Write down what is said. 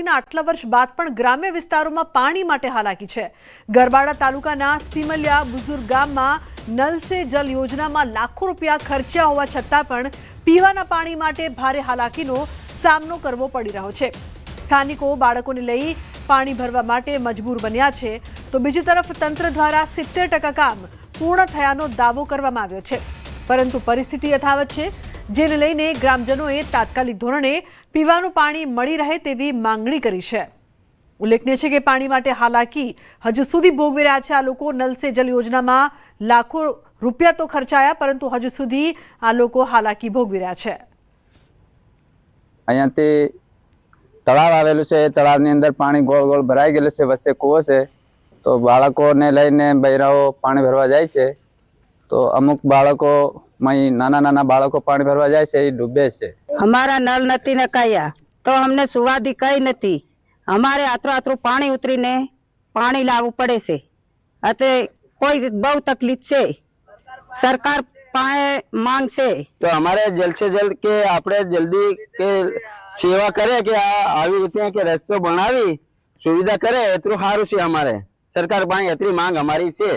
ટેકનોલોજીના આટલા વર્ષ બાદ પણ ગ્રામ્ય વિસ્તારોમાં પાણી માટે હાલાકી છે। ગરબાડા તાલુકાના સિમલિયા બુઝુર્ગ ગામમાં નલ સે જલ યોજનામાં લાખો રૂપિયા ખર્ચ્યા હોવા છતાં પણ પીવાના પાણી માટે ભારે હાલાકીનો સામનો કરવો પડી રહ્યો છે। સ્થાનિકો બાળકોને લઈ પાણી ભરવા માટે મજબૂર બન્યા છે, તો બીજી તરફ તંત્ર દ્વારા 70% કામ પૂર્ણ થયાનો દાવો કરવામાં આવ્યો છે, પરંતુ પરિસ્થિતિ યથાવત છે, જેને લઈને ગ્રામજનોએ તાત્કાલિક ધોરણે પીવાનું પાણી મળી રહે તેવી માંગણી કરી છે। ઉલ્લેખનીય છે કે પાણી માટે હાલાકી હજુ સુધી ભોગવી રહ્યા છે આ લોકો। નલ સે જલ યોજનામાં લાખો રૂપિયા તો ખર્ચાયા, પરંતુ હજુ સુધી આ લોકો હાલાકી ભોગવી રહ્યા છે। અહીંયાથી તળાવ આવેલું છે, તળાવની અંદર પાણી ગોળ ગોળ ભરાઈ ગયેલું છે, વચ્ચે કૂવો છે, તો બાળકોને લઈને બૈરાઓ પાણી ભરવા જાય છે, તો અમુક બાળકો नाना नाना बाळको पाणी भरवा जाए छे, डूबे छे। हमारा नल नथी नकाया तो हमने सुवादी कई नथी। हमारे आतरो आतरो पानी उतरी ने पानी लावू पड़े छे, अते कोई बहु तकलीफ छे। सरकार पाए मांग छे तो हमारे जल्द से जल्द के आपने जल्दी के सेवा करे के आवी रीते के रस्तो बनावी सुविधा करे एतरो हारू छे। हमारे सरकार पाए एतरी मांग हमारी छे।